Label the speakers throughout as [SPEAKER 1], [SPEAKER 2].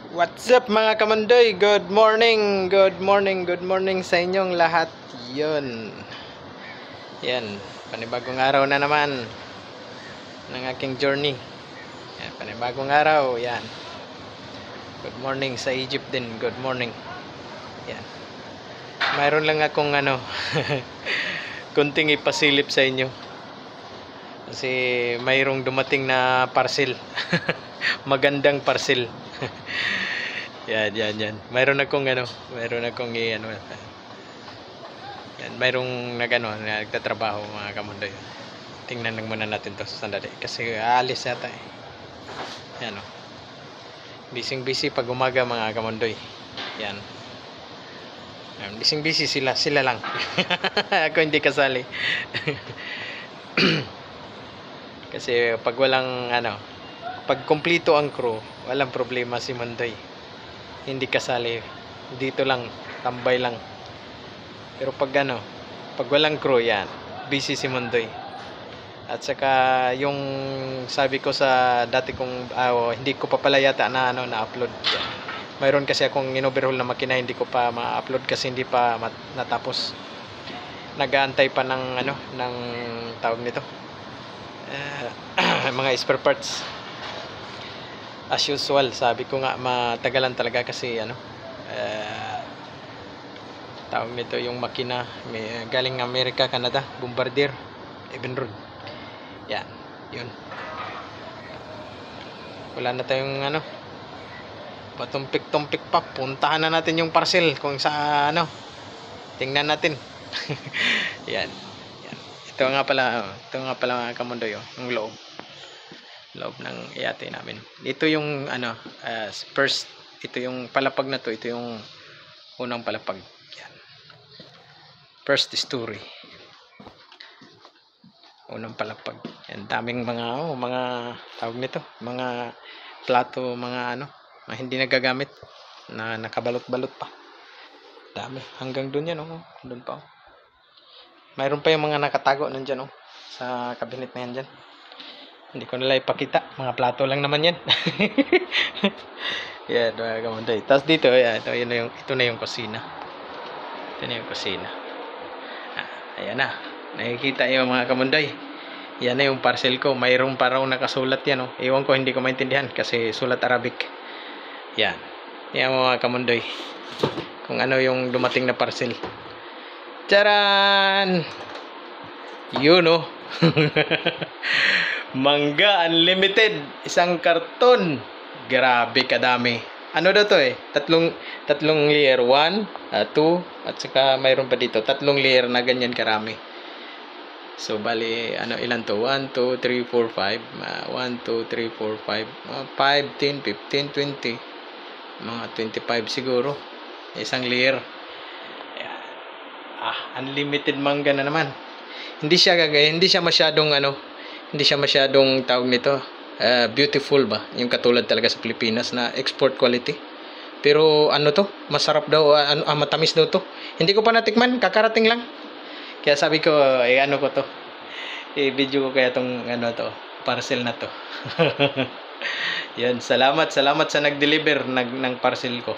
[SPEAKER 1] What's up mga kamandoy? Good morning, good morning, good morning sa inyong lahat. Yun. Yan, panibagong araw na naman ng aking journey. Yan, panibagong araw. Yan. Good morning sa Egypt din. Good morning. Yan. Mayroon lang akong kunting ipasilip sa inyo. Kasi mayroong dumating na parcel. Magandang parcel. Yan. Mayroon akong yan, mayroong nagtatrabaho mga kamundoy. Tingnan lang muna natin to sandali kasi aalis yata eh. Yan busy pag umaga mga kamundoy. Yan. Busy sila lang. Ako hindi kasali. Kasi pag walang pag kumpleto ang crew, walang problema si Mondoy. Hindi kasali. Dito lang, tambay lang. Pero pag walang crew, yan, busy si Mondoy. At saka yung sabi ko sa dati kong hindi ko pa pala yata na-upload. Mayroon kasi akong in-overhaul na makina, hindi ko pa ma-upload kasi hindi pa natapos. Nag-aantay pa ng ng tawag nito. Mga spare parts. As usual, sabi ko nga matagalan talaga kasi tawag nito yung makina galing Amerika, Canada, Bombardier, Evinrude. Yan, yun. Wala na tayong patumpik-tumpik pa. Puntahan na natin yung parcel kung sa tingnan natin. Yan. Ito nga pala mga kamundoy, yung loob ng yate namin. Ito yung first, ito yung palapag na to, ito yung unang palapag. Yan. First story. Unang palapag. Yan, daming mga tawag nito, mga plato, mga hindi nagagamit na nakabalot-balot pa. Dami. Hanggang doon yan, doon pa. Mayroon pa yung mga nakatago nandiyan sa cabinet na yan dyan. Hindi ko nila ipakita. Mga plato lang naman yan. Yan, mga kamundoy. Tapos dito, ito na yung kusina. Ito na yung kusina. Ayan na. Nakikita yung mga kamundoy. Yan na yung parcel ko. Mayroong parang nakasulat yan. Ewan ko, hindi ko maintindihan kasi sulat Arabic. Yan. Yan mga kamundoy. Kung ano yung dumating na parcel. Charan! Yun Mangga Unlimited, isang karton. Grabe kadami. Ano daw to tatlong layer, 1, 2, at saka mayroon pa dito tatlong layer na ganyan karami. So bali ilan to? 1 2 3 4 5 1 2 3 4 5 5 10 15 20 mga 25 siguro isang layer. Unlimited mangga na naman. Hindi siya masyadong tawag nito beautiful ba, yung katulad talaga sa Pilipinas na export quality. Pero masarap daw, matamis daw to. Hindi ko pa natikman, kakarating lang. Kaya sabi ko ko to, i-video ko kaya tong parcel na to. Yan, salamat sa nag-deliver ng parcel ko.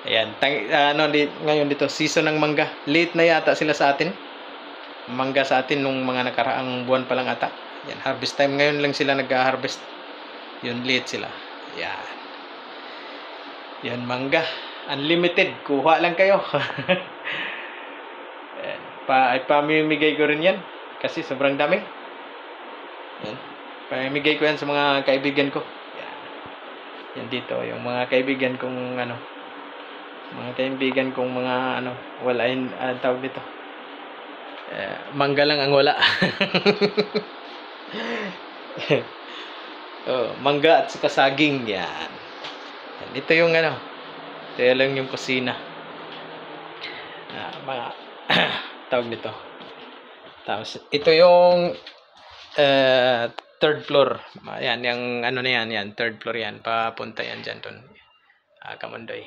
[SPEAKER 1] Ayan, ngayon dito season ng mangga. Late na yata sila sa atin. Mangga sa atin nung mga nakaraang buwan pa lang ata. Yan, harvest time ngayon lang sila nag-harvest. Yun, late sila. Yan. Yan, mangga unlimited, kuha lang kayo. Yan, pamimigay ko rin yan kasi sobrang dami. Yan, pamimigay ko yan sa mga kaibigan ko. Yan, yan dito yung mga kaibigan kong walain tawag dito. Mangga lang ang wala. Mangga at saka saging. Yan. Ito yung ito lang yung kusina. Mga tawag dito. Tapos ito yung third floor. Ayan, yung na yan, third floor yan. Papunta yan dyan dun. Kamundoy.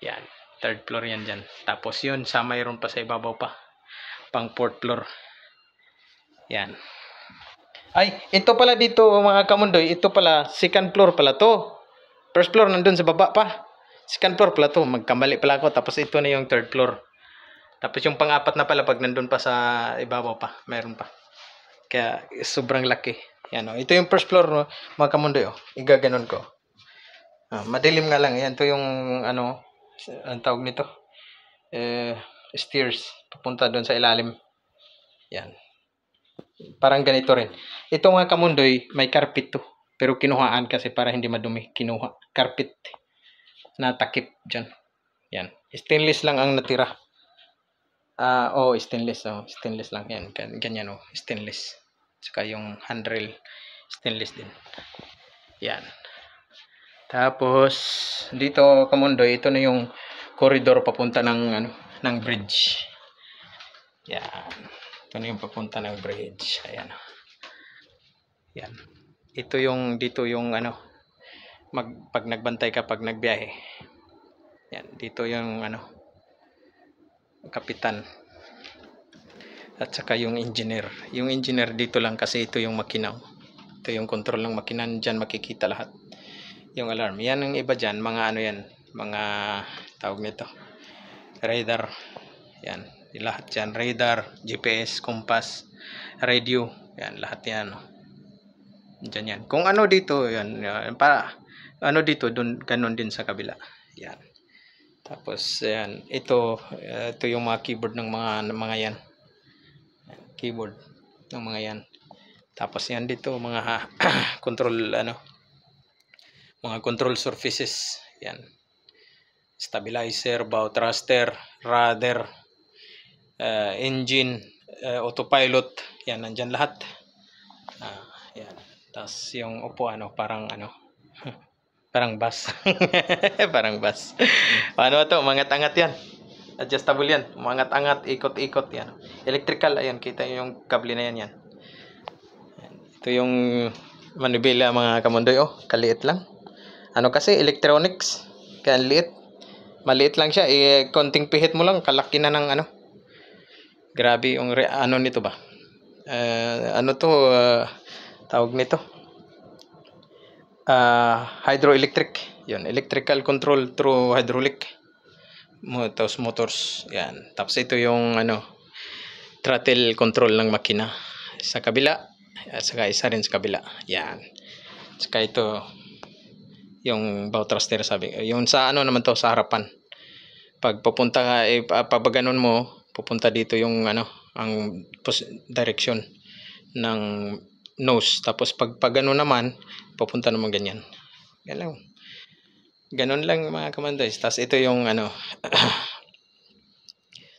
[SPEAKER 1] Yan, third floor yan dyan. Tapos yun, mayroon pa sa ibabaw pa. Pang fourth floor. Yan. Ay, ito pala dito mga kamundoy, ito pala second floor pala to. First floor nandun sa baba pa. Second floor pala to. Magkamali pala ako. Tapos ito na yung third floor. Tapos yung pang-apat na pala pag nandun pa sa ibabaw pa. Meron pa. Kaya sobrang laki. Yan o. Ito yung first floor, no? Mga kamundoy o. Igaganon ko. Madilim nga lang. Yan. Ito yung ano. Ang tawag nito. Stairs. Papunta doon sa ilalim. Yan. Parang ganito rin. Ito mga kamundoy, may carpet to. Pero kinuhaan kasi para hindi madumi. Kinuha. Carpet. Natakip dyan. Yan. Stainless lang ang natira. Stainless. Stainless lang. Yan. Ganyan stainless. Saka yung handrail. Stainless din. Yan. Tapos, dito kamundoy, ito na yung corridor papunta ng bridge. Yan. Ito na yung papunta ng bridge. Ayan. Yan. Ito yung dito yung pag nagbantay ka pag nagbiyahe. Yan, dito yung kapitan. At saka yung engineer. Yung engineer dito lang kasi ito yung makina. Ito yung control ng makina, diyan makikita lahat. Yung alarm. Yan ang iba diyan, mga yan, mga tawag nito. Radar. Yan, lahat yan, radar, GPS, compass, radio. Yan, lahat yan. Diyan yan. Kung dito, yan para dito, dun, ganun din sa kabila. Yan. Tapos, yan. Ito yung mga keyboard ng mga yan. Keyboard ng mga yan. Tapos, yan dito, mga control, mga control surfaces. Yan. Stabilizer, bow thruster, rudder, engine, autopilot. Yan, nandyan lahat. Yan. Tapos yung upuan, parang parang bus. Parang bus. To? Mangat-angat yan. Adjustable yan. Mangat-angat, ikot-ikot yan. Electrical, ayan. Kita yung kable na yan. Ito yung manubila mga kamundoy. Kaliit lang. Kasi electronics. Kaya liit. Maliit lang siya. Konting pihit mo lang. Kalaki na ng Grabe yung nito ba? Tawag nito. Hydroelectric. Yun, electrical control through hydraulic. Motors. Yan. Tapos ito yung throttle control ng makina sa kabila. At saka isa rin sa kabila. Yan. Saka ito yung bow thruster sabi. Yung sa naman to sa harapan. Pag pupunta ka, pag ganon mo, pupunta dito yung ang direction ng nose. Tapos pag gano'n naman, pupunta naman ganyan. Ganon lang mga kamandoy. Tapos ito yung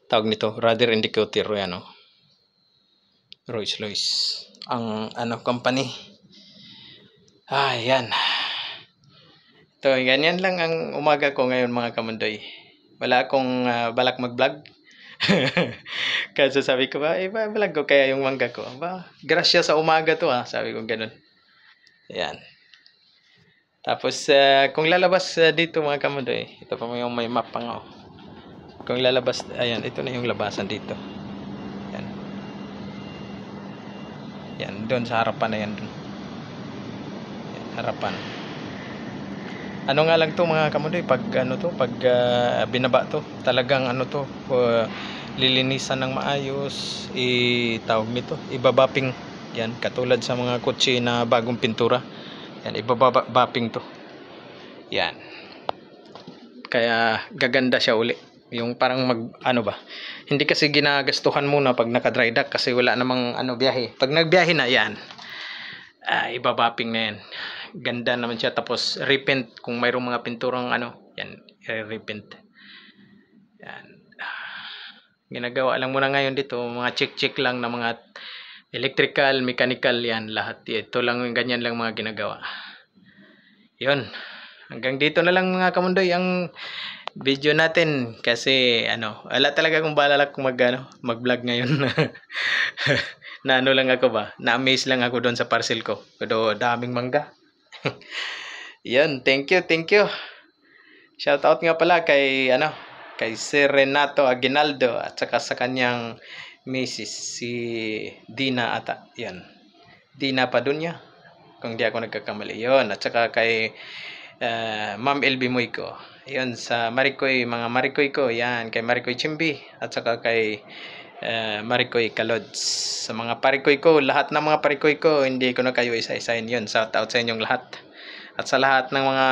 [SPEAKER 1] tawag nito, rudder indicator yan Rolls-Royce. Ang company. Yan. Ito, ganyan lang ang umaga ko ngayon mga kamandoy. Wala akong balak mag-vlog. Kasi sabi ko vlog ko kaya yung mangga ko. Grasya sa umaga to sabi ko ganun. Ayan. Tapos kung lalabas dito mga kamundoy, ito pa yung may map pa nga. Kung lalabas, ayan, ito na yung labasan dito. Ayan. Yan, doon sa harapan na yan. Ayan, harapan. Nga lang to mga kamundoy, pag pag binaba to, talagang lilinisan ng maayos, tawag nito, ibabaping. Yan, katulad sa mga kotse na bagong pintura. Yan, ibabaping to. Yan. Kaya gaganda siya uli. Yung parang hindi kasi ginagastuhan muna pag naka-dry dock kasi wala namang biyahe. Pag nagbiyahe na yan, ibabaping na yan. Ganda naman siya. Tapos repaint kung mayroong mga pinturang yan, repaint. Yan. Ginagawa lang muna ngayon dito, mga check lang na mga electrical, mechanical yan lahat. Ito lang, ganyan lang mga ginagawa. Yun. Hanggang dito na lang mga kamundoy ang video natin kasi wala talaga akong balak kung mag-vlog ngayon. Lang ako ba? Na-amaze lang ako doon sa parcel ko. Pero daming mangga. Yan, thank you. Shout out nga pala kay kay Sir Renato Aguinaldo at saka sa kanyang Mrs. si Dina ata. Yan. Dina Padunya. Kung di ako nagkakamali. Yon. At saka kay Ma'am LB Moyco. Yun sa Maricoy, mga Maricoy ko, yan kay Maricoy Chimbi at saka kay Maricoy Kalods. Sa mga parikoy ko, lahat ng mga parikoy ko, hindi ko na kayo isa-isahin yun. Shout out sa inyong lahat. At sa lahat ng mga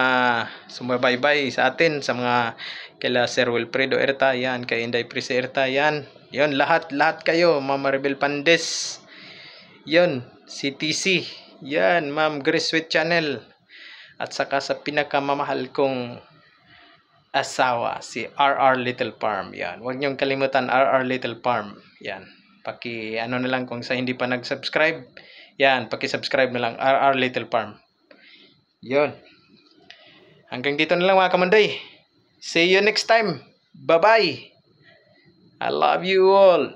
[SPEAKER 1] sumabaybay sa atin, sa mga kila Sir Wilfredo Erta, yan, kay Inday Prisa Erta, yan. Yun, lahat kayo, Ma'am Maribel Pandes. Yun, CTC. Yan, Ma'am Grace Sweet Channel. At saka sa pinakamamahal kong asawa, si RR Little Farm. Yan. Huwag niyong kalimutan, RR Little Farm. Yan. Ano na lang kung sa hindi pa nag-subscribe. Yan, paki-subscribe na lang, RR Little Farm. Yun. Hanggang dito na lang mga kamanday. See you next time. Bye-bye. I love you all.